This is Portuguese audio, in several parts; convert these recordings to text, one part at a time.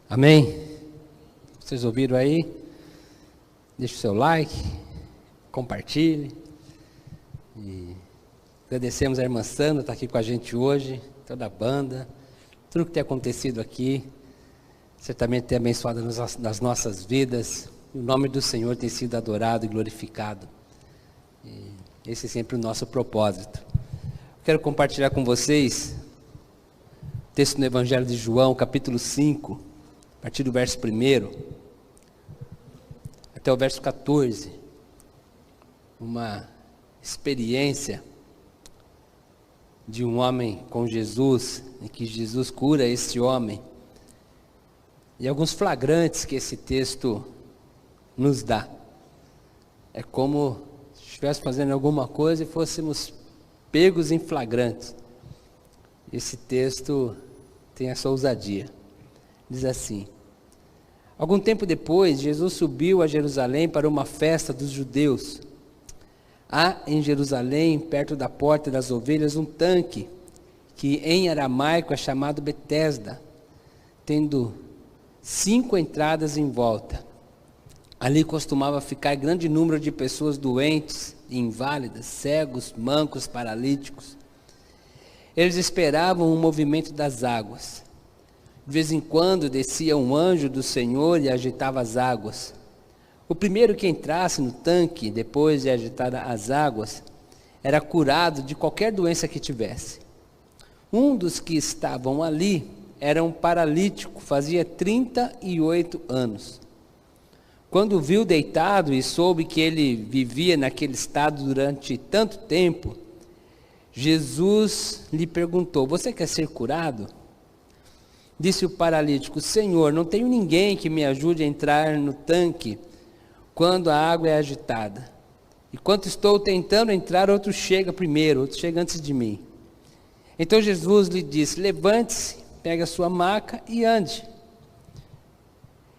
Amém? Vocês ouviram aí? Deixe o seu like, compartilhe. E agradecemos a irmã Sandra, está aqui com a gente hoje, toda a banda, tudo que tem acontecido aqui, certamente tem abençoado nas nossas vidas. O nome do Senhor tem sido adorado e glorificado. E esse é sempre o nosso propósito. Quero compartilhar com vocês o texto no Evangelho de João, capítulo 5, a partir do verso 1 até o verso 14. Uma experiência de um homem com Jesus, em que Jesus cura esse homem. E alguns flagrantes que esse texto nos dá. É como se estivéssemos fazendo alguma coisa e fôssemos pegos em flagrantes. Esse texto tem essa ousadia. Diz assim: algum tempo depois, Jesus subiu a Jerusalém para uma festa dos judeus. Há em Jerusalém, perto da porta das ovelhas, um tanque, que em aramaico é chamado Betesda, tendo 5 entradas em volta. Ali costumava ficar grande número de pessoas doentes, inválidas, cegos, mancos, paralíticos. Eles esperavam o movimento das águas. De vez em quando descia um anjo do Senhor e agitava as águas. O primeiro que entrasse no tanque, depois de agitar as águas, era curado de qualquer doença que tivesse. Um dos que estavam ali era um paralítico, fazia 38 anos. Quando o viu deitado e soube que ele vivia naquele estado durante tanto tempo, Jesus lhe perguntou: você quer ser curado? Disse o paralítico: Senhor, não tenho ninguém que me ajude a entrar no tanque quando a água é agitada. Enquanto estou tentando entrar, outro chega primeiro, outro chega antes de mim. Então Jesus lhe disse: levante-se, pegue a sua maca e ande.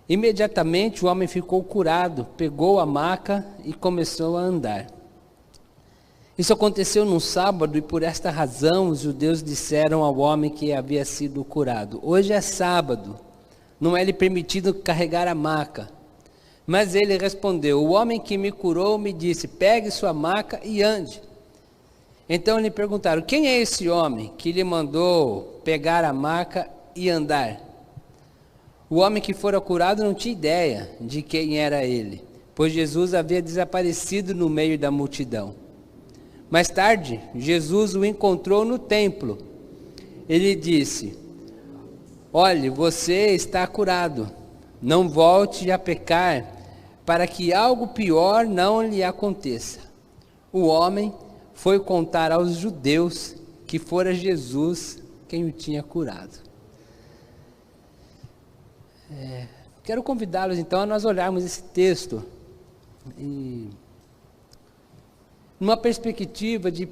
Imediatamente o homem ficou curado, pegou a maca e começou a andar. Isso aconteceu num sábado e por esta razão os judeus disseram ao homem que havia sido curado: hoje é sábado, não é lhe permitido carregar a maca. Mas ele respondeu: o homem que me curou me disse: pegue sua maca e ande. Então lhe perguntaram: quem é esse homem que lhe mandou pegar a maca e andar? O homem que fora curado não tinha ideia de quem era ele, pois Jesus havia desaparecido no meio da multidão. Mais tarde, Jesus o encontrou no templo. Ele disse: olhe, você está curado, não volte a pecar, para que algo pior não lhe aconteça. O homem foi contar aos judeus que fora Jesus quem o tinha curado. Quero convidá-los então a nós olharmos esse texto e numa perspectiva de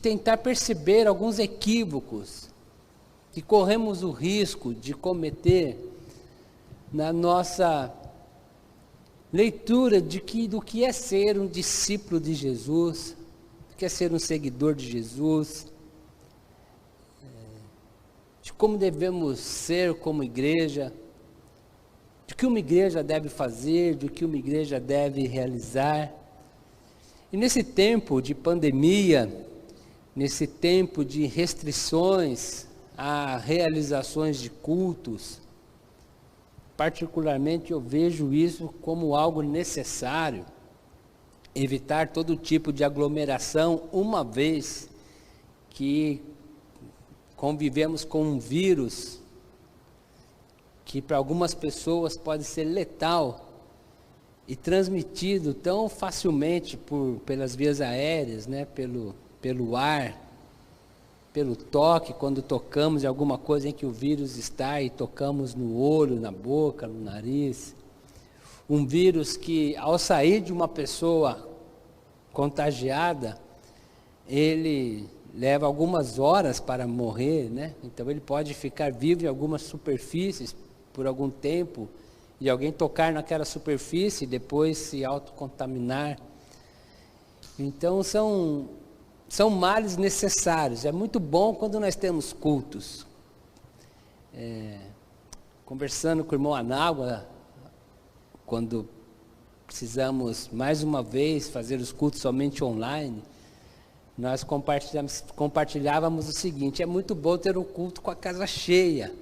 tentar perceber alguns equívocos que corremos o risco de cometer na nossa leitura do que é ser um discípulo de Jesus, do que é ser um seguidor de Jesus, de como devemos ser como igreja, de que uma igreja deve fazer, de que uma igreja deve realizar. E nesse tempo de pandemia, nesse tempo de restrições a realizações de cultos, particularmente eu vejo isso como algo necessário, evitar todo tipo de aglomeração, uma vez que convivemos com um vírus que para algumas pessoas pode ser letal e transmitido tão facilmente pelas vias aéreas, né? pelo ar, pelo toque, quando tocamos em alguma coisa em que o vírus está e tocamos no olho, na boca, no nariz. Um vírus que, ao sair de uma pessoa contagiada, ele leva algumas horas para morrer, né? Então ele pode ficar vivo em algumas superfícies por algum tempo e alguém tocar naquela superfície e depois se autocontaminar. Então são males necessários. É muito bom quando nós temos cultos. conversando com o irmão Anágua, quando precisamos mais uma vez fazer os cultos somente online, nós compartilhávamos o seguinte: é muito bom ter um culto com a casa cheia.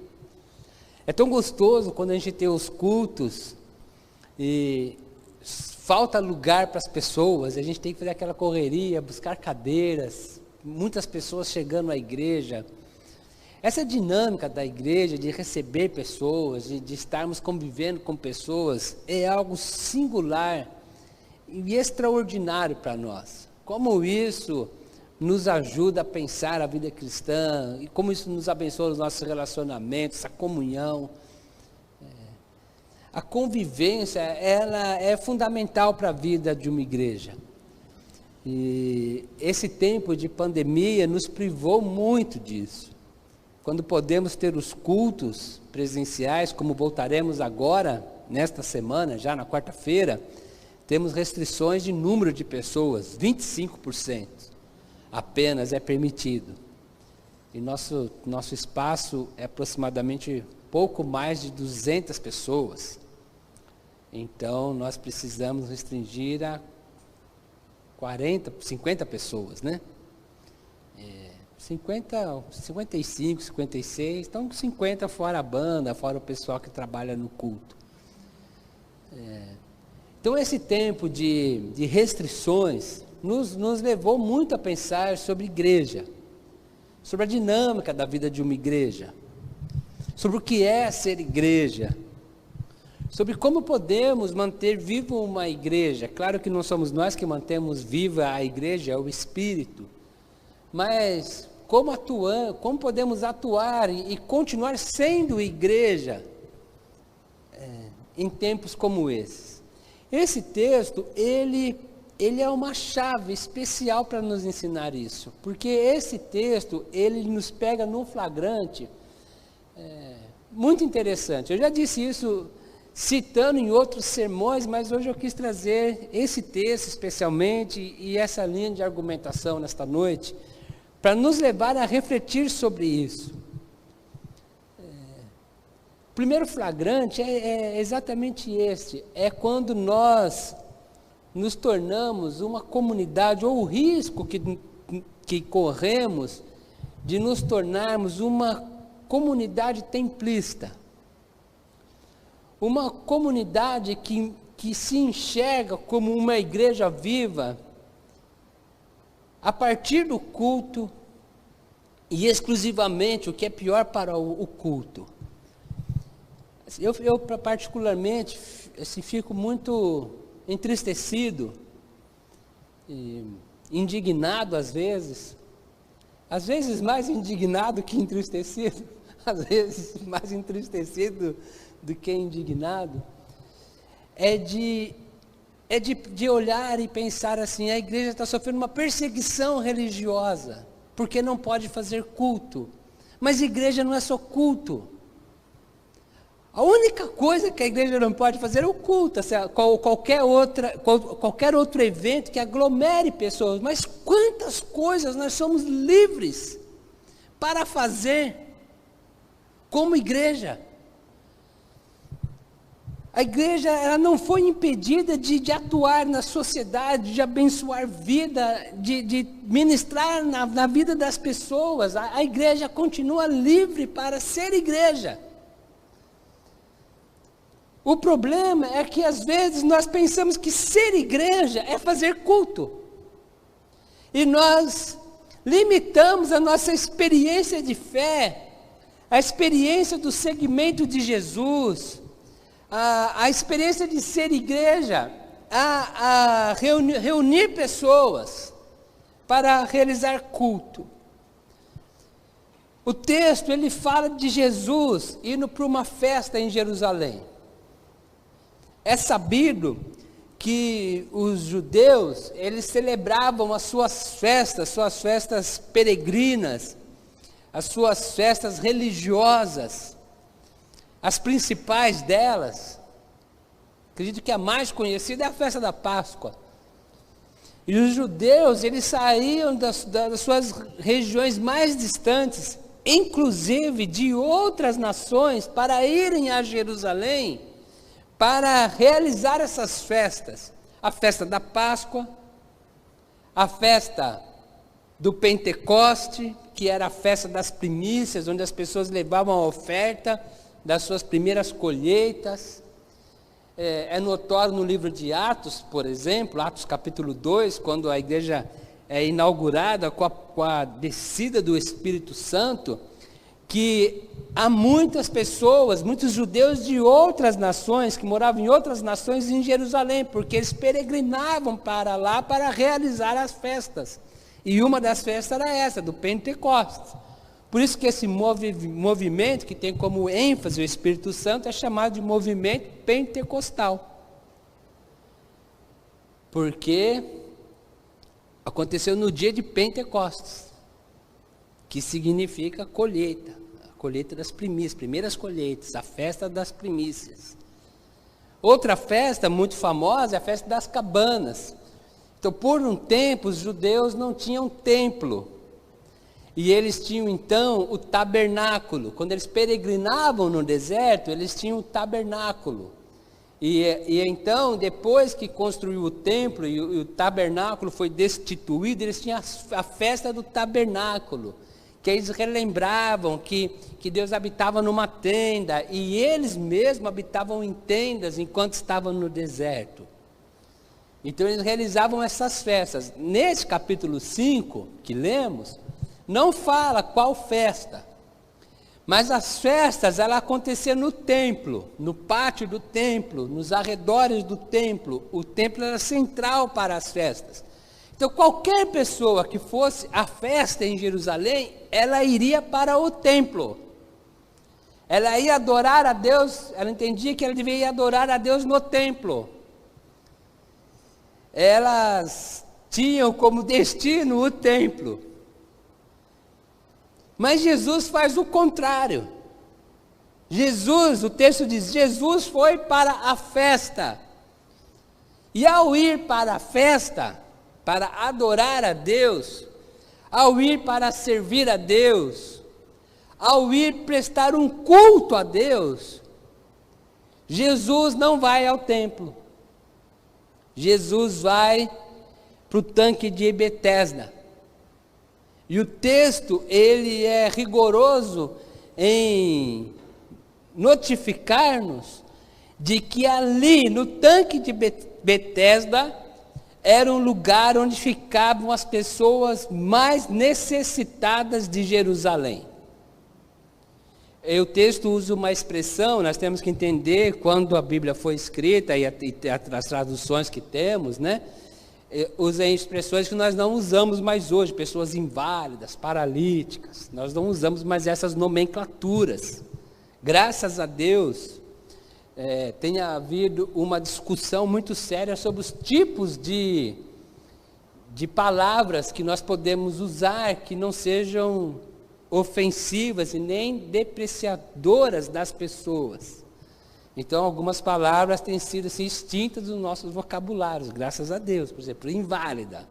É tão gostoso quando a gente tem os cultos e falta lugar para as pessoas, a gente tem que fazer aquela correria, buscar cadeiras, muitas pessoas chegando à igreja. Essa dinâmica da igreja de receber pessoas, de estarmos convivendo com pessoas, é algo singular e extraordinário para nós. Como isso nos ajuda a pensar a vida cristã, e como isso nos abençoa os nossos relacionamentos, a comunhão. A convivência, ela é fundamental para a vida de uma igreja. E esse tempo de pandemia nos privou muito disso. Quando podemos ter os cultos presenciais, como voltaremos agora, nesta semana, já na quarta-feira, temos restrições de número de pessoas, 25% apenas é permitido. E nosso espaço é aproximadamente pouco mais de 200 pessoas. Então, nós precisamos restringir a 50 pessoas, né? 55, 56, então 50 fora a banda, fora o pessoal que trabalha no culto. Então esse tempo de restrições nos levou muito a pensar sobre igreja, sobre a dinâmica da vida de uma igreja, sobre o que é ser igreja, sobre como podemos manter viva uma igreja. Claro que não somos nós que mantemos viva a igreja, é o Espírito, mas como podemos atuar e continuar sendo igreja em tempos como esses. Esse texto, ele é uma chave especial para nos ensinar isso, porque esse texto, ele nos pega num flagrante muito interessante. Eu já disse isso citando em outros sermões, mas hoje eu quis trazer esse texto especialmente e essa linha de argumentação nesta noite, para nos levar a refletir sobre isso. O primeiro flagrante é exatamente este, é quando nós nos tornamos uma comunidade, ou o risco que corremos de nos tornarmos uma comunidade templista. Uma comunidade que se enxerga como uma igreja viva, a partir do culto, e exclusivamente, o que é pior para o culto. Eu particularmente, assim, fico muito entristecido, e indignado às vezes mais indignado que entristecido, às vezes mais entristecido do que indignado, é de olhar e pensar assim: a igreja está sofrendo uma perseguição religiosa, porque não pode fazer culto. Mas igreja não é só culto. A única coisa que a igreja não pode fazer é o culto, qualquer outro evento que aglomere pessoas. Mas quantas coisas nós somos livres para fazer como igreja? A igreja, ela não foi impedida de atuar na sociedade, de abençoar vida, de ministrar na vida das pessoas. A igreja continua livre para ser igreja. O problema é que às vezes nós pensamos que ser igreja é fazer culto. E nós limitamos a nossa experiência de fé, a experiência do seguimento de Jesus, a experiência de ser igreja, a reunir pessoas para realizar culto. O texto, ele fala de Jesus indo para uma festa em Jerusalém. É sabido que os judeus, eles celebravam as suas festas peregrinas, as suas festas religiosas. As principais delas, acredito que a mais conhecida é a festa da Páscoa. E os judeus, eles saíam das suas regiões mais distantes inclusive de outras nações, para irem a Jerusalém para realizar essas festas. A festa da Páscoa, a festa do Pentecoste, que era a festa das primícias, onde as pessoas levavam a oferta das suas primeiras colheitas. É notório no livro de Atos, por exemplo, Atos capítulo 2, quando a igreja é inaugurada com a descida do Espírito Santo, que há muitas pessoas, muitos judeus de outras nações, que moravam em outras nações em Jerusalém, porque eles peregrinavam para lá para realizar as festas. E uma das festas era essa, do Pentecostes. Por isso que esse movimento, que tem como ênfase o Espírito Santo, é chamado de movimento pentecostal. Porque aconteceu no dia de Pentecostes, que significa colheita, a colheita das primícias, primeiras colheitas, a festa das primícias. Outra festa muito famosa é a festa das cabanas. Então, por um tempo, os judeus não tinham templo. E eles tinham então o tabernáculo. Quando eles peregrinavam no deserto, eles tinham o tabernáculo. E então, depois que construiu o templo e o tabernáculo foi destituído, eles tinham a festa do tabernáculo, que eles relembravam que Deus habitava numa tenda, e eles mesmos habitavam em tendas enquanto estavam no deserto. Então eles realizavam essas festas. Nesse capítulo 5 que lemos, não fala qual festa, mas as festas elas aconteciam no templo, no pátio do templo, nos arredores do templo. O templo era central para as festas. Então qualquer pessoa que fosse à festa em Jerusalém, ela iria para o templo. Ela ia adorar a Deus, ela entendia que ela deveria adorar a Deus no templo. Elas tinham como destino o templo. Mas Jesus faz o contrário. Jesus, o texto diz, Jesus foi para a festa. E ao ir para a festa, para adorar a Deus, ao ir para servir a Deus, ao ir prestar um culto a Deus, Jesus não vai ao templo. Jesus vai para o tanque de Betesda. E o texto, ele é rigoroso em notificar-nos de que ali, no tanque de Betesda, era um lugar onde ficavam as pessoas mais necessitadas de Jerusalém. E o texto usa uma expressão, nós temos que entender quando a Bíblia foi escrita e as traduções que temos, né? Usa expressões que nós não usamos mais hoje, pessoas inválidas, paralíticas, nós não usamos mais essas nomenclaturas. Graças a Deus, tem havido uma discussão muito séria sobre os tipos de palavras que nós podemos usar, que não sejam ofensivas e nem depreciadoras das pessoas. Então, algumas palavras têm sido assim, extintas dos nossos vocabulários, graças a Deus. Por exemplo, inválida.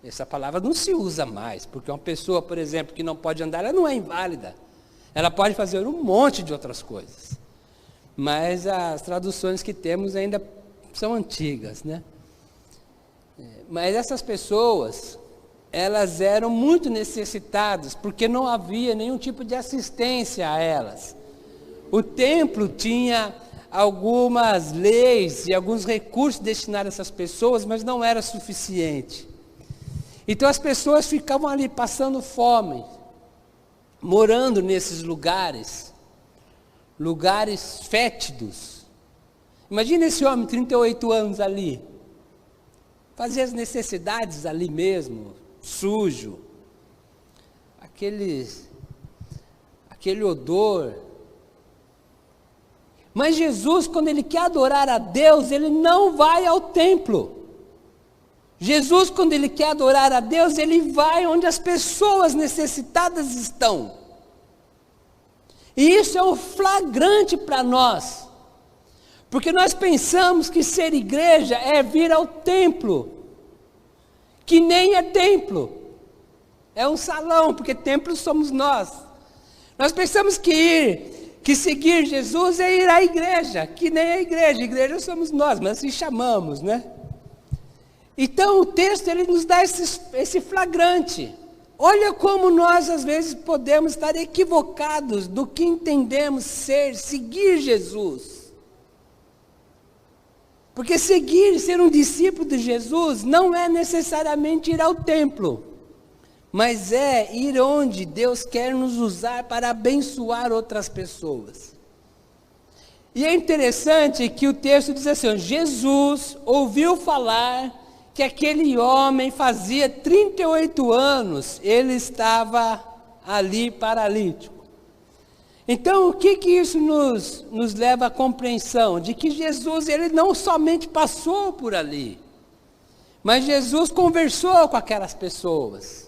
Essa palavra não se usa mais, porque uma pessoa, por exemplo, que não pode andar, ela não é inválida. Ela pode fazer um monte de outras coisas. Mas as traduções que temos ainda são antigas, né? Mas essas pessoas, elas eram muito necessitadas, porque não havia nenhum tipo de assistência a elas. O templo tinha algumas leis e alguns recursos destinados a essas pessoas, mas não era suficiente. Então as pessoas ficavam ali passando fome, morando nesses lugares fétidos. Imagina esse homem, 38 anos ali, fazer as necessidades ali mesmo, sujo, aquele odor. Mas Jesus, quando ele quer adorar a Deus, ele não vai ao templo. Jesus, quando ele quer adorar a Deus, ele vai onde as pessoas necessitadas estão. E isso é um flagrante para nós, porque nós pensamos que ser igreja é vir ao templo, que nem é templo, é um salão, porque templo somos nós. Nós pensamos que seguir Jesus é ir à igreja, que nem a igreja somos nós, mas assim chamamos, né? Então o texto ele nos dá esse flagrante. Olha como nós às vezes podemos estar equivocados do que entendemos seguir Jesus. Porque ser um discípulo de Jesus não é necessariamente ir ao templo, mas é ir onde Deus quer nos usar para abençoar outras pessoas. E é interessante que o texto diz assim: Jesus ouviu falar que aquele homem fazia 38 anos, ele estava ali paralítico. Então, o que isso nos leva à compreensão? De que Jesus, ele não somente passou por ali, mas Jesus conversou com aquelas pessoas.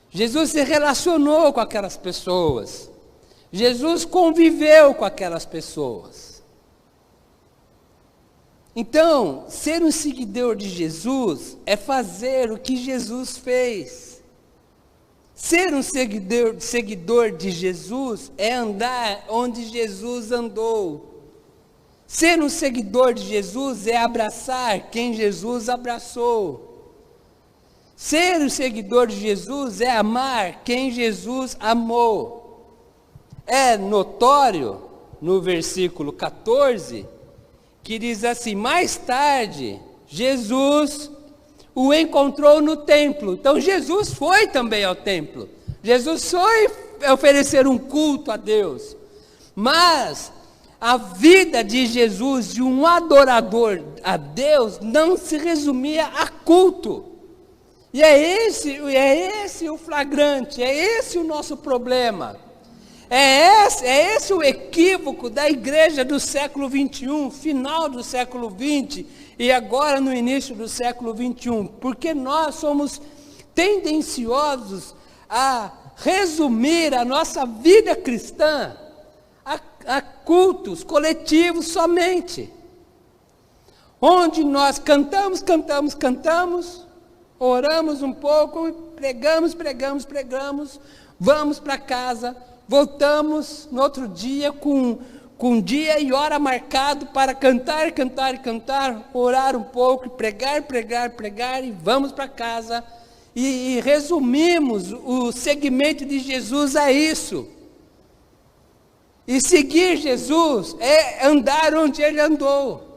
Jesus se relacionou com aquelas pessoas. Jesus conviveu com aquelas pessoas. Então, ser um seguidor de Jesus é fazer o que Jesus fez. Ser um seguidor de Jesus é andar onde Jesus andou. Ser um seguidor de Jesus é abraçar quem Jesus abraçou. Ser um seguidor de Jesus é amar quem Jesus amou. É notório, no versículo 14, que diz assim: mais tarde, Jesus o encontrou no templo. Então Jesus foi também ao templo. Jesus foi oferecer um culto a Deus. Mas a vida de Jesus, de um adorador a Deus, não se resumia a culto. E é esse o flagrante, é esse o nosso problema. É esse o equívoco da igreja do século 21, final do século 20 e agora no início do século 21, porque nós somos tendenciosos a resumir a nossa vida cristã a cultos coletivos somente, onde nós cantamos, oramos um pouco, pregamos, vamos para casa, voltamos no outro dia com dia e hora marcado para cantar, orar um pouco, pregar e vamos para casa. E resumimos o segmento de Jesus a isso. E seguir Jesus é andar onde ele andou.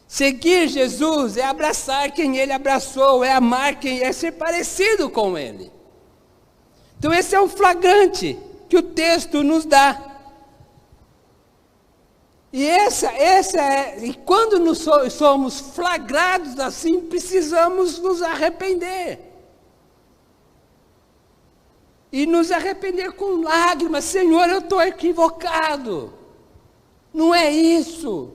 Seguir Jesus é abraçar quem ele abraçou, é amar quem é ser parecido com ele. Então esse é um flagrante que o texto nos dá. E quando somos flagrados assim, precisamos nos arrepender. E nos arrepender com lágrimas: Senhor, eu estou equivocado. Não é isso.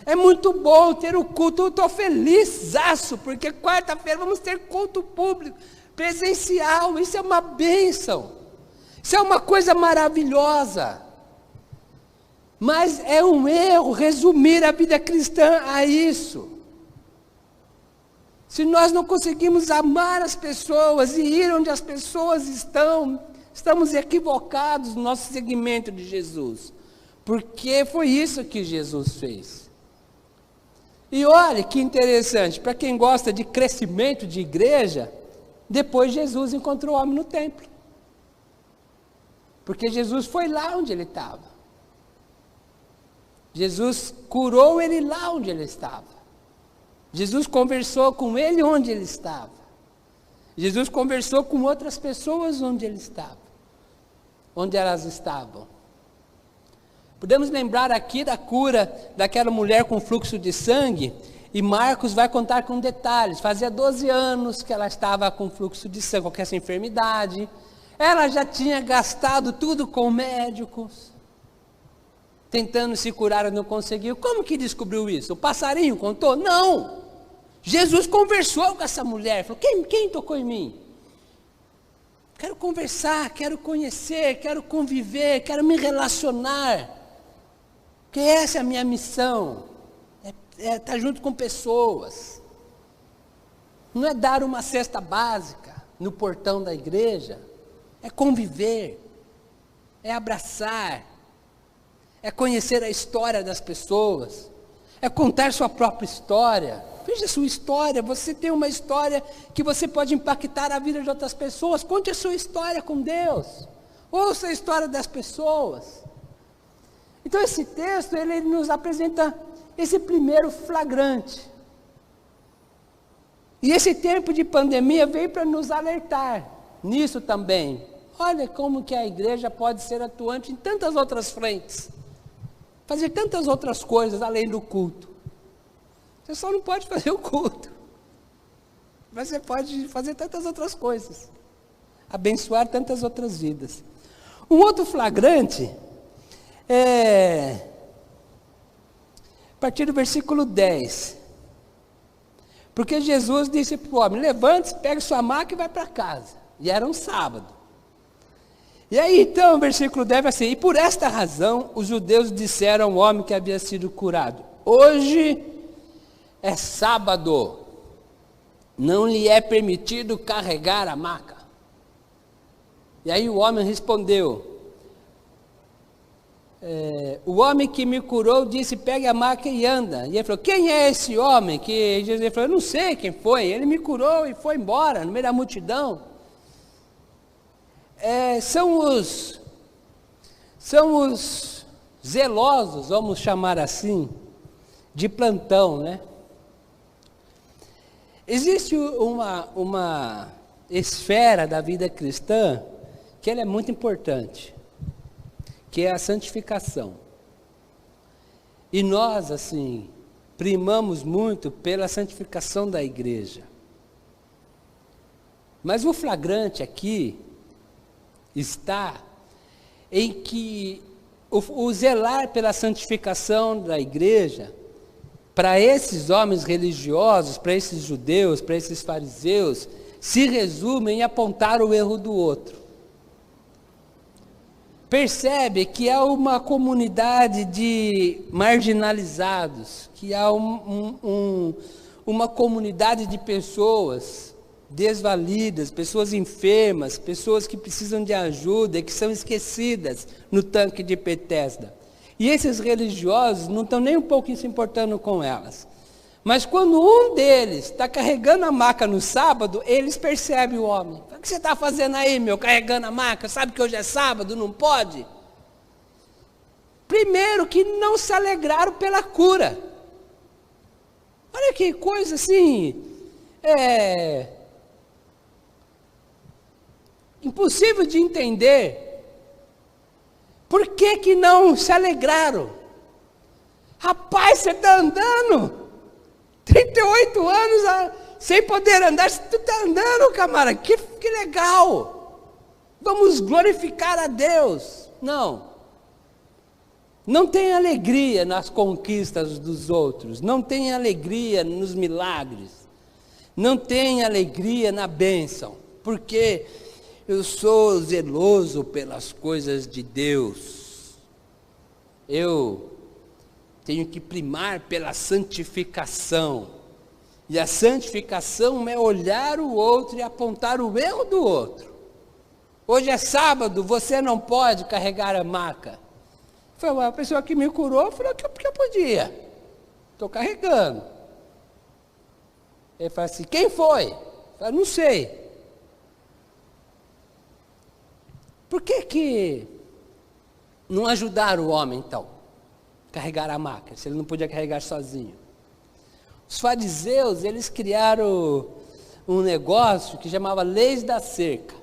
É muito bom ter o culto, eu estou felizaço, porque quarta-feira vamos ter culto público, presencial, isso é uma bênção. Isso é uma coisa maravilhosa. Mas é um erro resumir a vida cristã a isso. Se nós não conseguimos amar as pessoas e ir onde as pessoas estão, estamos equivocados no nosso seguimento de Jesus. Porque foi isso que Jesus fez. E olha que interessante, para quem gosta de crescimento de igreja, depois Jesus encontrou o homem no templo. Porque Jesus foi lá onde ele estava. Jesus curou ele lá onde ele estava. Jesus conversou com ele onde ele estava. Jesus conversou com outras pessoas onde ele estava. Onde elas estavam. Podemos lembrar aqui da cura daquela mulher com fluxo de sangue. E Marcos vai contar com detalhes. Fazia 12 anos que ela estava com fluxo de sangue, com essa enfermidade. Ela já tinha gastado tudo com médicos. Tentando se curar e não conseguiu. Como que descobriu isso? O passarinho contou? Não! Jesus conversou com essa mulher. Falou: quem tocou em mim? Quero conversar, quero conhecer, quero conviver, quero me relacionar. Porque essa é a minha missão. É estar junto com pessoas. Não é dar uma cesta básica no portão da igreja. é conviver, é abraçar, é conhecer a história das pessoas, é contar sua própria história. Veja a sua história, você tem uma história que você pode impactar a vida de outras pessoas. Conte a sua história com Deus, ouça a história das pessoas. Então esse texto, ele nos apresenta esse primeiro flagrante. E esse tempo de pandemia veio para nos alertar nisso também. Olha como que a igreja pode ser atuante em tantas outras frentes. Fazer tantas outras coisas além do culto. Você só não pode fazer o culto. Mas você pode fazer tantas outras coisas. Abençoar tantas outras vidas. Um outro flagrante é a partir do versículo 10. Porque Jesus disse para o homem: levante-se, pegue sua maca e vai para casa. E era um sábado. E aí então, o versículo 10 vai assim: e por esta razão os judeus disseram ao homem que havia sido curado: hoje é sábado, não lhe é permitido carregar a maca. E aí o homem respondeu: o homem que me curou disse: pegue a maca e anda. E ele falou: quem é esse homem? Que Jesus falou: eu não sei quem foi, ele me curou e foi embora, no meio da multidão. São os zelosos, vamos chamar assim, de plantão, né? Existe uma esfera da vida cristã que ela é muito importante, que é a santificação. E nós, assim, primamos muito pela santificação da igreja. Mas o flagrante aqui está em que o zelar pela santificação da igreja, para esses homens religiosos, para esses judeus, para esses fariseus, se resume em apontar o erro do outro. Percebe que há uma comunidade de marginalizados, que há uma comunidade de pessoas desvalidas, pessoas enfermas, pessoas que precisam de ajuda e que são esquecidas no tanque de Betesda. E esses religiosos não estão nem um pouquinho se importando com elas. Mas quando um deles está carregando a maca no sábado, eles percebem o homem. O que você está fazendo aí, meu, carregando a maca? Sabe que hoje é sábado, não pode? Primeiro que não se alegraram pela cura. Olha que coisa assim, impossível de entender. Por que não se alegraram? Rapaz, você está andando 38 anos sem poder andar, você está andando, camarada, que legal, vamos glorificar a Deus. Não tem alegria nas conquistas dos outros, não tem alegria nos milagres, não tem alegria na bênção, porque eu sou zeloso pelas coisas de Deus, eu tenho que primar pela santificação, e a santificação é olhar o outro e apontar o erro do outro. Hoje é sábado, você não pode carregar a maca. Foi a pessoa que me curou, falou que eu podia, estou carregando. Ele falou assim: quem foi? Eu falei: não sei. Por que não ajudaram o homem, então, a carregar a maca, se ele não podia carregar sozinho? Os fariseus, eles criaram um negócio que chamava leis da cerca.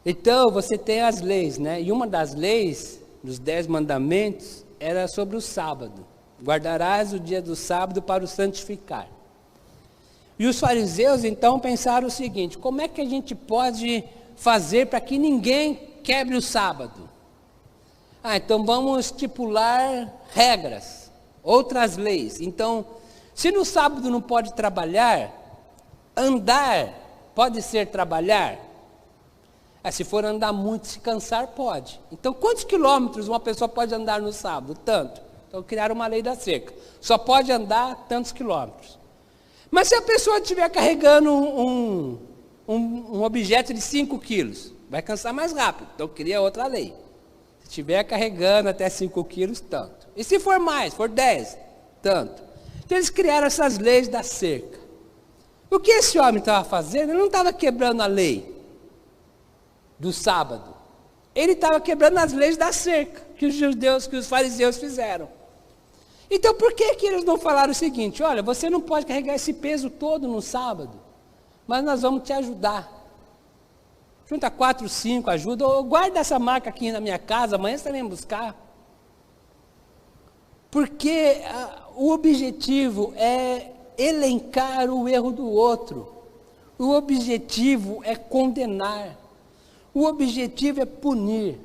Então, você tem as leis, né? E uma das leis, dos 10 mandamentos, era sobre o sábado. Guardarás o dia do sábado para o santificar. E os fariseus, então, pensaram o seguinte: como é que a gente pode fazer para que ninguém quebre o sábado? Então vamos estipular regras, outras leis. Então, se no sábado não pode trabalhar, andar pode ser trabalhar? Se for andar muito, se cansar, pode. Então, quantos quilômetros uma pessoa pode andar no sábado? Tanto. Então, criaram uma lei da cerca. Só pode andar tantos quilômetros. Mas se a pessoa estiver carregando um objeto de 5 quilos, vai cansar mais rápido. Então cria outra lei. Se estiver carregando até 5 quilos, tanto. E se for mais, for 10, tanto. Então eles criaram essas leis da cerca. O que esse homem estava fazendo? Ele não estava quebrando a lei do sábado. Ele estava quebrando as leis da cerca que os judeus, que os fariseus fizeram. Então por que eles não falaram o seguinte: olha, você não pode carregar esse peso todo no sábado, mas nós vamos te ajudar. Junta 4, 5, ajuda, ou guarda essa marca aqui na minha casa, amanhã você vem buscar. Porque o objetivo é elencar o erro do outro. O objetivo é condenar. O objetivo é punir.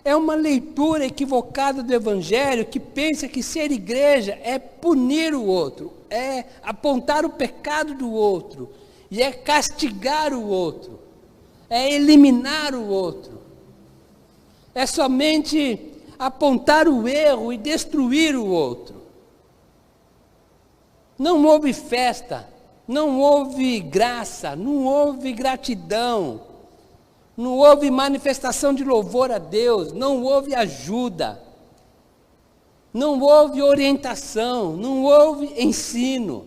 É uma leitura equivocada do Evangelho que pensa que ser igreja é punir o outro, é apontar o pecado do outro, e é castigar o outro, é eliminar o outro. É somente apontar o erro e destruir o outro. Não houve festa, não houve graça, não houve gratidão, não houve manifestação de louvor a Deus, não houve ajuda, não houve orientação, não houve ensino,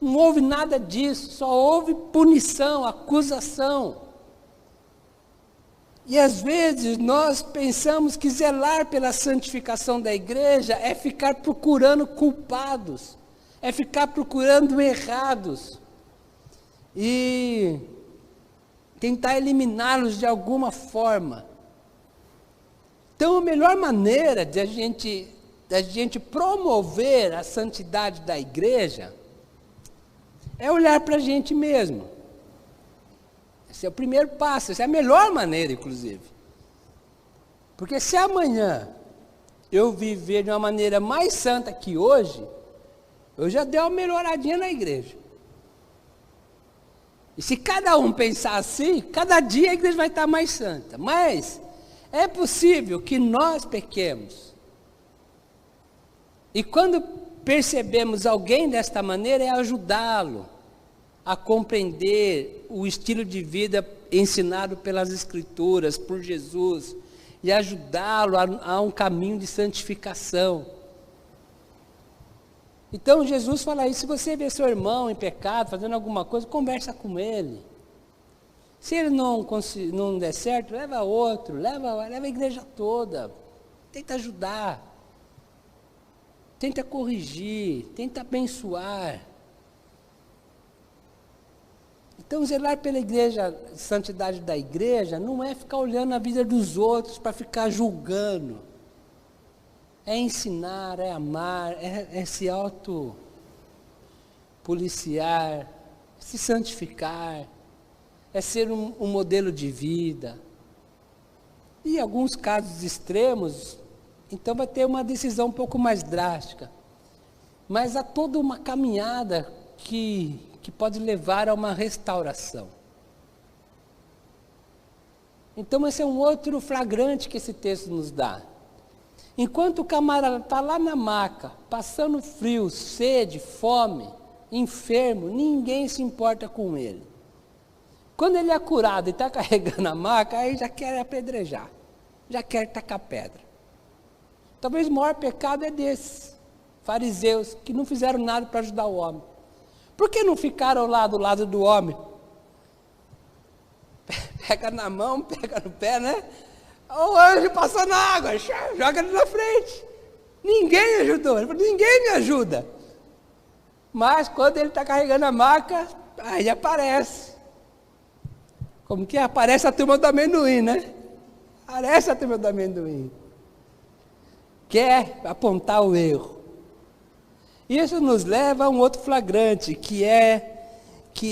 não houve nada disso, só houve punição, acusação. E às vezes nós pensamos que zelar pela santificação da igreja é ficar procurando culpados, é ficar procurando errados e tentar eliminá-los de alguma forma. Então a melhor maneira de a gente promover a santidade da igreja é olhar para a gente mesmo. Esse é o primeiro passo, essa é a melhor maneira, inclusive. Porque se amanhã eu viver de uma maneira mais santa que hoje, eu já dei uma melhoradinha na igreja. E se cada um pensar assim, cada dia a igreja vai estar mais santa. Mas é possível que nós pequemos. E quando percebemos alguém desta maneira, é ajudá-lo a compreender o estilo de vida ensinado pelas Escrituras, por Jesus, e ajudá-lo a um caminho de santificação. Então Jesus fala isso: se você vê seu irmão em pecado, fazendo alguma coisa, conversa com ele. Se ele não der certo, leva outro, leva a igreja toda, tenta ajudar, tenta corrigir, tenta abençoar. Então, zelar pela igreja, santidade da igreja, não é ficar olhando a vida dos outros para ficar julgando. É ensinar, é amar, é se autopoliciar, se santificar, é ser um modelo de vida. E em alguns casos extremos, então vai ter uma decisão um pouco mais drástica. Mas há toda uma caminhada que pode levar a uma restauração. Então esse é um outro flagrante que esse texto nos dá. Enquanto o camarada está lá na maca, passando frio, sede, fome, enfermo, ninguém se importa com ele. Quando ele é curado e está carregando a maca, aí já quer apedrejar, já quer tacar pedra. Talvez o maior pecado é desses fariseus, que não fizeram nada para ajudar o homem. Por que não ficaram lá do lado do homem? Pega na mão, pega no pé, né? O anjo passou na água, joga ele na frente. Ninguém ajudou, ele falou: ninguém me ajuda. Mas quando ele está carregando a maca, aí aparece. Como que aparece a turma do amendoim, né? Aparece a turma do amendoim. Quer apontar o erro. Isso nos leva a um outro flagrante, que é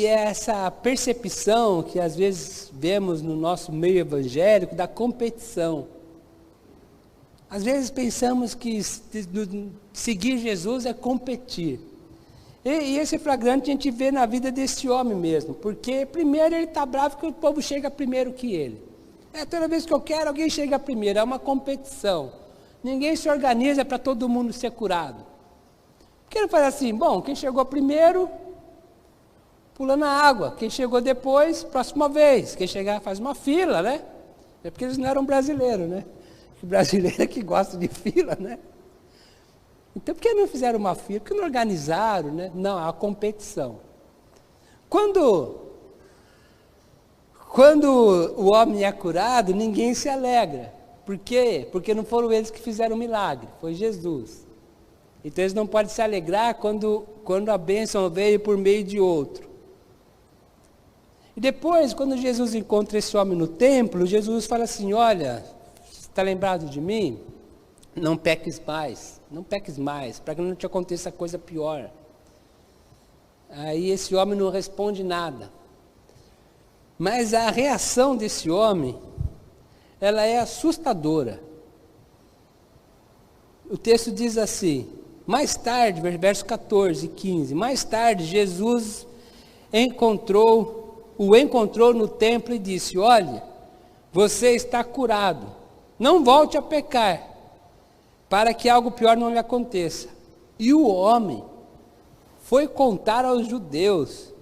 essa percepção que às vezes vemos no nosso meio evangélico da competição. Às vezes pensamos que seguir Jesus é competir. E esse flagrante a gente vê na vida desse homem mesmo, porque primeiro ele está bravo que o povo chega primeiro que ele. Toda vez que eu quero, alguém chega primeiro, é uma competição. Ninguém se organiza para todo mundo ser curado. Porque ele faz assim: bom, quem chegou primeiro, pula na água. Quem chegou depois, próxima vez. Quem chegar faz uma fila, né? É porque eles não eram brasileiros, né? O brasileiro é que gosta de fila, né? Então, por que não fizeram uma fila? Por que não organizaram, né? Não, é uma competição. Quando o homem é curado, ninguém se alegra. Por quê? Porque não foram eles que fizeram o milagre, foi Jesus. Então eles não podem se alegrar quando a bênção veio por meio de outro. E depois, quando Jesus encontra esse homem no templo, Jesus fala assim: olha, está lembrado de mim? Não peques mais, para que não te aconteça coisa pior. Aí esse homem não responde nada. Mas a reação desse homem, ela é assustadora. O texto diz assim: mais tarde, verso 14 e 15, mais tarde Jesus o encontrou no templo e disse: olha, você está curado, não volte a pecar, para que algo pior não lhe aconteça. E o homem foi contar aos judeus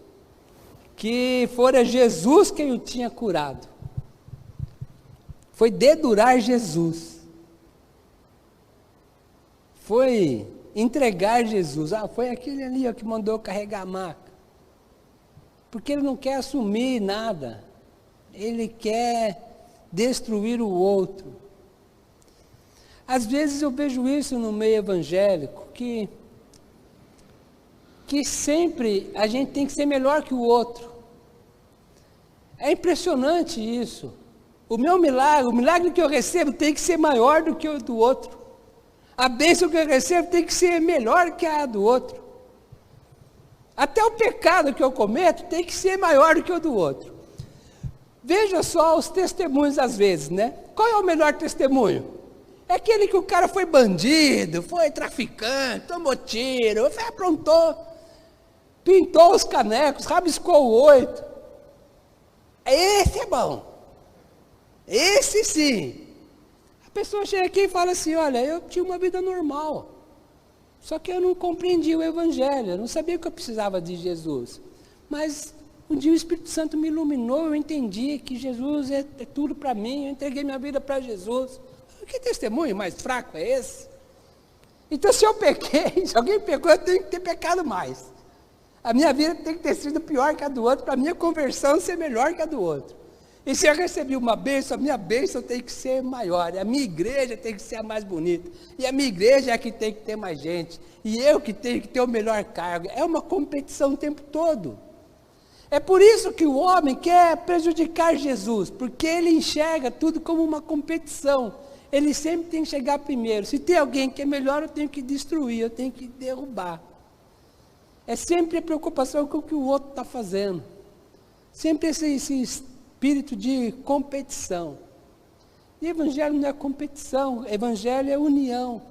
que fora Jesus quem o tinha curado. Foi dedurar Jesus. Foi entregar Jesus. Foi aquele ali que mandou carregar a maca. Porque ele não quer assumir nada. Ele quer destruir o outro. Às vezes eu vejo isso no meio evangélico, que sempre a gente tem que ser melhor que o outro. É impressionante isso. O milagre que eu recebo tem que ser maior do que o do outro. A bênção que eu recebo tem que ser melhor que a do outro. Até o pecado que eu cometo tem que ser maior do que o do outro. Veja só os testemunhos às vezes, né? Qual é o melhor testemunho? É aquele que o cara foi bandido, foi traficante, tomou tiro, aprontou, pintou os canecos, rabiscou o 8. Esse é bom. Esse sim. A pessoa chega aqui e fala assim: olha, eu tinha uma vida normal, só que eu não compreendi o Evangelho, eu não sabia que eu precisava de Jesus. Mas um dia o Espírito Santo me iluminou, eu entendi que Jesus é tudo para mim, eu entreguei minha vida para Jesus. Que testemunho mais fraco é esse? Então, se eu pequei, se alguém pecou, eu tenho que ter pecado mais. A minha vida tem que ter sido pior que a do outro, para a minha conversão ser melhor que a do outro. E se eu recebi uma bênção, a minha bênção tem que ser maior. E a minha igreja tem que ser a mais bonita. E a minha igreja é a que tem que ter mais gente. E eu que tenho que ter o melhor cargo. É uma competição o tempo todo. É por isso que o homem quer prejudicar Jesus, porque ele enxerga tudo como uma competição. Ele sempre tem que chegar primeiro. Se tem alguém que é melhor, eu tenho que destruir, eu tenho que derrubar. É sempre a preocupação com o que o outro está fazendo. Sempre esse espírito de competição. E evangelho não é competição, evangelho é união.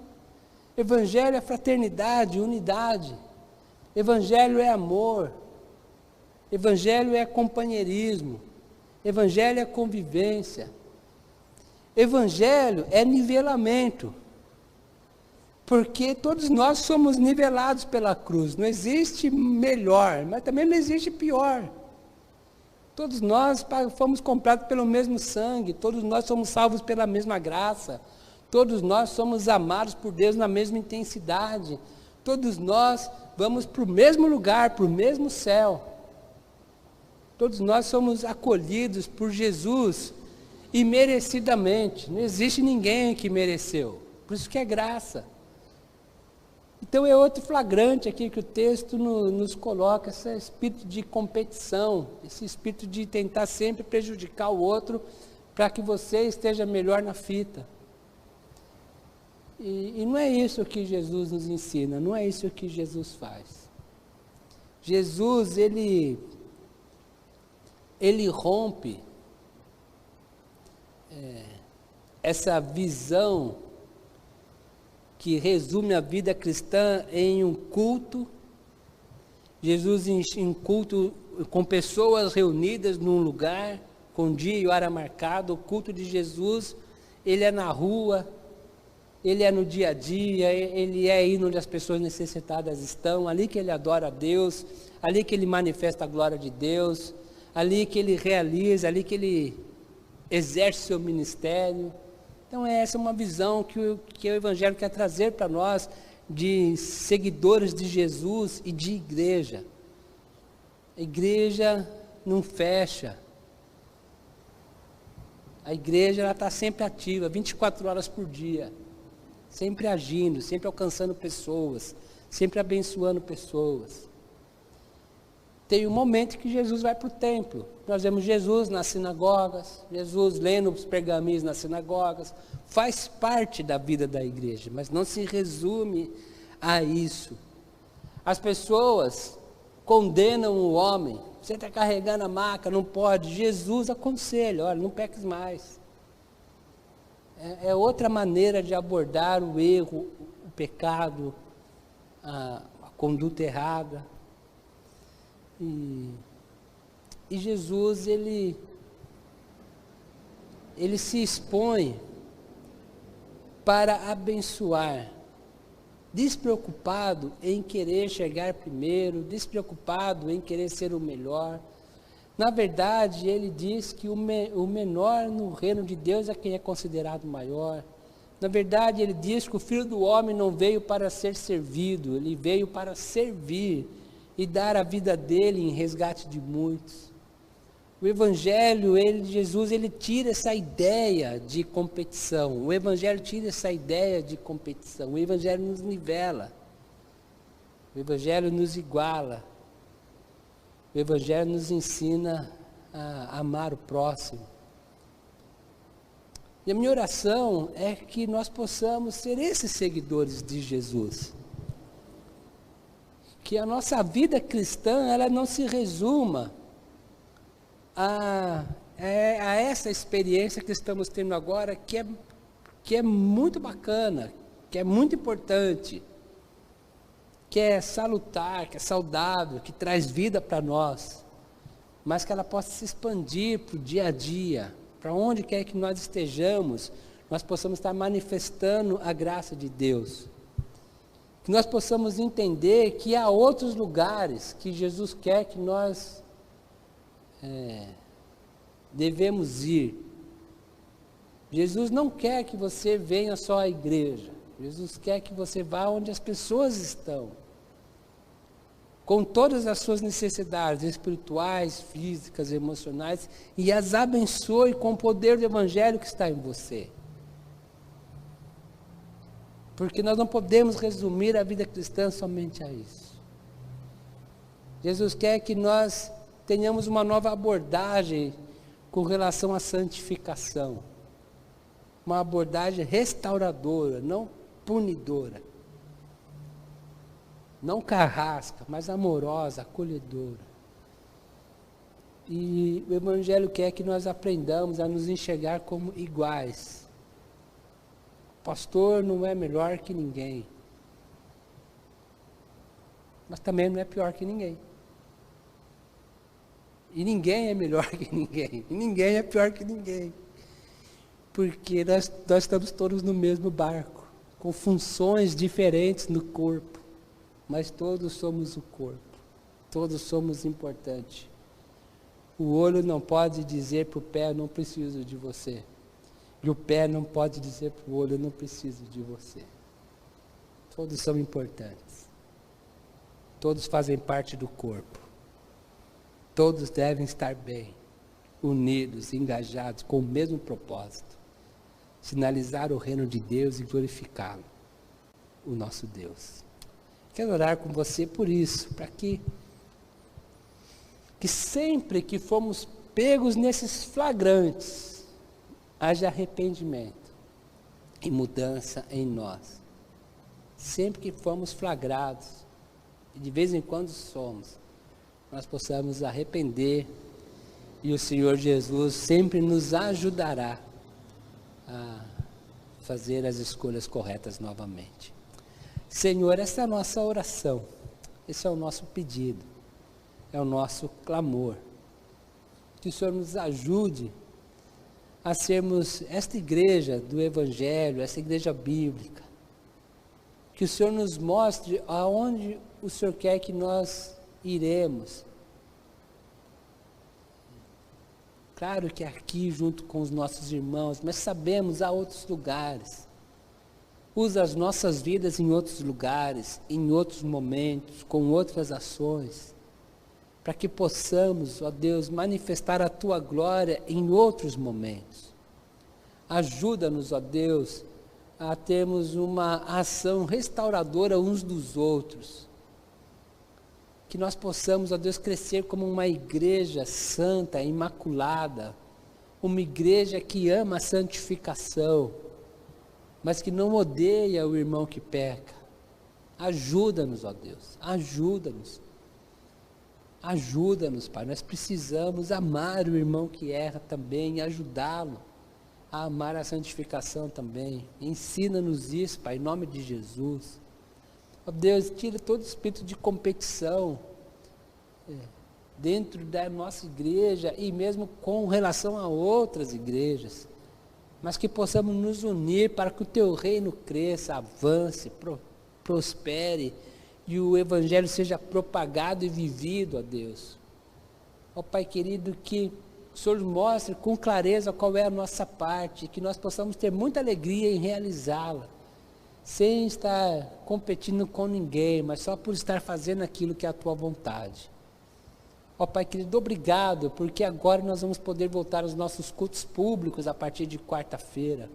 Evangelho é fraternidade, unidade. Evangelho é amor. Evangelho é companheirismo. Evangelho é convivência. Evangelho é nivelamento, porque todos nós somos nivelados pela cruz. Não existe melhor, mas também não existe pior. Todos nós fomos comprados pelo mesmo sangue, todos nós somos salvos pela mesma graça, todos nós somos amados por Deus na mesma intensidade, todos nós vamos para o mesmo lugar, para o mesmo céu. Todos nós somos acolhidos por Jesus imerecidamente. Não existe ninguém que mereceu. Por isso que é graça. Então é outro flagrante aqui que o texto nos coloca, esse espírito de competição, esse espírito de tentar sempre prejudicar o outro para que você esteja melhor na fita. E não é isso que Jesus nos ensina, não é isso que Jesus faz. Jesus, ele rompe essa visão que resume a vida cristã em um culto. Jesus em culto com pessoas reunidas num lugar, com dia e hora marcado. O culto de Jesus, ele é na rua, Ele é no dia a dia, ele é aí onde as pessoas necessitadas estão, ali que ele adora a Deus, ali que ele manifesta a glória de Deus, ali que ele realiza, ali que ele exerce seu ministério. Então essa é uma visão que o Evangelho quer trazer para nós, de seguidores de Jesus e de igreja. A igreja não fecha. A igreja está sempre ativa, 24 horas por dia. Sempre agindo, sempre alcançando pessoas, sempre abençoando pessoas. Tem um momento que Jesus vai para o templo. Nós vemos Jesus nas sinagogas, Jesus lendo os pergaminhos nas sinagogas. Faz parte da vida da igreja, mas não se resume a isso. As pessoas condenam o homem. Você está carregando a maca, não pode. Jesus aconselha, olha, não peques mais. É outra maneira de abordar o erro, o pecado, a conduta errada. E Jesus, ele se expõe para abençoar, despreocupado em querer chegar primeiro, despreocupado em querer ser o melhor. Na verdade, ele diz que o menor no reino de Deus é quem é considerado maior. Na verdade, ele diz que o Filho do Homem não veio para ser servido, ele veio para servir e dar a vida dele em resgate de muitos. O Evangelho, Jesus, ele tira essa ideia de competição. O Evangelho tira essa ideia de competição. O Evangelho nos nivela. O Evangelho nos iguala. O Evangelho nos ensina a amar o próximo. E a minha oração é que nós possamos ser esses seguidores de Jesus. Que a nossa vida cristã, ela não se resuma a essa experiência que estamos tendo agora, que é muito bacana, que é muito importante, que é salutar, que é saudável, que traz vida para nós, mas que ela possa se expandir para o dia a dia, para onde quer que nós estejamos, nós possamos estar manifestando a graça de Deus. Que nós possamos entender que há outros lugares que Jesus quer que nós devemos ir. Jesus não quer que você venha só à igreja. Jesus quer que você vá onde as pessoas estão, com todas as suas necessidades espirituais, físicas, emocionais, e as abençoe com o poder do Evangelho que está em você. Porque nós não podemos resumir a vida cristã somente a isso. Jesus quer que nós tenhamos uma nova abordagem com relação à santificação. Uma abordagem restauradora, não punidora. Não carrasca, mas amorosa, acolhedora. E o Evangelho quer que nós aprendamos a nos enxergar como iguais. O pastor não é melhor que ninguém, mas também não é pior que ninguém. E ninguém é melhor que ninguém, e ninguém é pior que ninguém. Porque nós estamos todos no mesmo barco, com funções diferentes no corpo, mas todos somos o corpo, todos somos importantes. O olho não pode dizer para o pé, não preciso de você. E o pé não pode dizer para o olho, eu não preciso de você. Todos são importantes. Todos fazem parte do corpo. Todos devem estar bem, unidos, engajados, com o mesmo propósito. Sinalizar o reino de Deus e glorificá-lo, o nosso Deus. Quero orar com você por isso, para que sempre que formos pegos nesses flagrantes, haja arrependimento e mudança em nós. Sempre que formos flagrados, e de vez em quando somos, nós possamos arrepender, e o Senhor Jesus sempre nos ajudará a fazer as escolhas corretas novamente. Senhor, essa é a nossa oração, esse é o nosso pedido, é o nosso clamor. Que o Senhor nos ajude a sermos esta igreja do Evangelho, essa igreja bíblica. Que o Senhor nos mostre aonde o Senhor quer que nós iremos. Claro que aqui junto com os nossos irmãos, mas sabemos há outros lugares. Usa as nossas vidas em outros lugares, em outros momentos, com outras ações, para que possamos, ó Deus, manifestar a Tua glória em outros momentos. Ajuda-nos, ó Deus, a termos uma ação restauradora uns dos outros. Que nós possamos, ó Deus, crescer como uma igreja santa, imaculada, uma igreja que ama a santificação, mas que não odeia o irmão que peca. Ajuda-nos, ó Deus, ajuda-nos. Ajuda-nos, Pai, nós precisamos amar o irmão que erra também e ajudá-lo a amar a santificação também. Ensina-nos isso, Pai, em nome de Jesus. Ó Deus, tira todo espírito de competição dentro da nossa igreja e mesmo com relação a outras igrejas, mas que possamos nos unir para que o Teu reino cresça, avance, prospere e o Evangelho seja propagado e vivido, ó Deus. Ó Pai querido, que o Senhor mostre com clareza qual é a nossa parte, que nós possamos ter muita alegria em realizá-la, sem estar competindo com ninguém, mas só por estar fazendo aquilo que é a Tua vontade. Ó Pai querido, obrigado, porque agora nós vamos poder voltar aos nossos cultos públicos a partir de quarta-feira.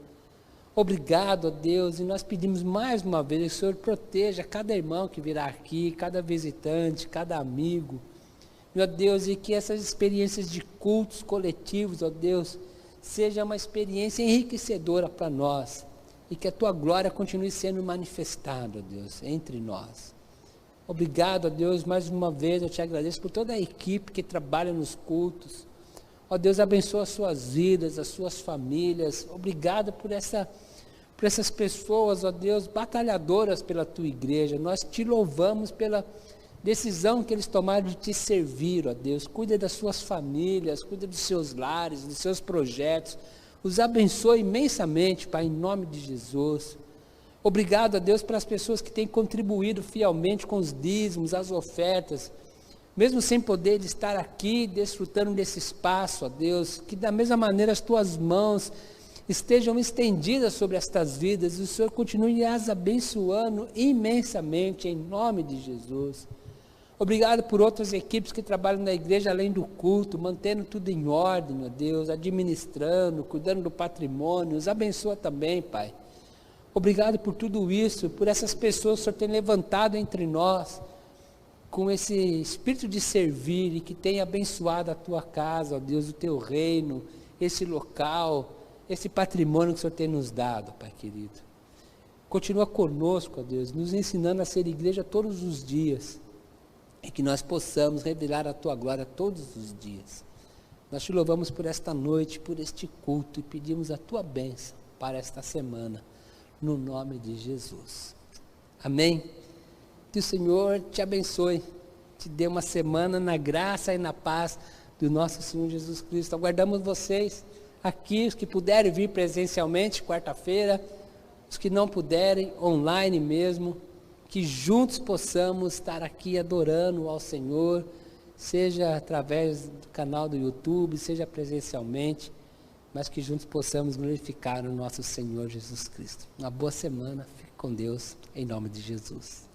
Obrigado, ó Deus, e nós pedimos mais uma vez que o Senhor proteja cada irmão que virá aqui, cada visitante, cada amigo. Meu Deus, e que essas experiências de cultos coletivos, ó Deus, seja uma experiência enriquecedora para nós. E que a Tua glória continue sendo manifestada, ó Deus, entre nós. Obrigado, ó Deus, mais uma vez eu Te agradeço por toda a equipe que trabalha nos cultos. Ó Deus, abençoa as suas vidas, as suas famílias. Obrigado por essas pessoas, ó Deus, batalhadoras pela Tua igreja. Nós Te louvamos pela decisão que eles tomaram de Te servir, ó Deus. Cuida das suas famílias, cuida dos seus lares, dos seus projetos. Os abençoe imensamente, Pai, em nome de Jesus. Obrigado a Deus pelas pessoas que têm contribuído fielmente com os dízimos, as ofertas, mesmo sem poder estar aqui, desfrutando desse espaço, ó Deus, que da mesma maneira as Tuas mãos estejam estendidas sobre estas vidas e o Senhor continue as abençoando imensamente, em nome de Jesus. Obrigado por outras equipes que trabalham na igreja além do culto, mantendo tudo em ordem, ó Deus, administrando, cuidando do patrimônio, os abençoa também, Pai. Obrigado por tudo isso, por essas pessoas que o Senhor tem levantado entre nós, com esse espírito de servir e que tem abençoado a Tua casa, ó Deus, o Teu reino, esse local, esse patrimônio que o Senhor tem nos dado, Pai querido. Continua conosco, ó Deus, nos ensinando a ser igreja todos os dias, e que nós possamos revelar a Tua glória todos os dias. Nós Te louvamos por esta noite, por este culto, e pedimos a Tua bênção para esta semana, no nome de Jesus. Amém? Que o Senhor te abençoe, te dê uma semana na graça e na paz do nosso Senhor Jesus Cristo. Aguardamos vocês aqui, os que puderem vir presencialmente, quarta-feira, os que não puderem, online mesmo, que juntos possamos estar aqui adorando ao Senhor, seja através do canal do YouTube, seja presencialmente, mas que juntos possamos glorificar o nosso Senhor Jesus Cristo. Uma boa semana, fique com Deus, em nome de Jesus.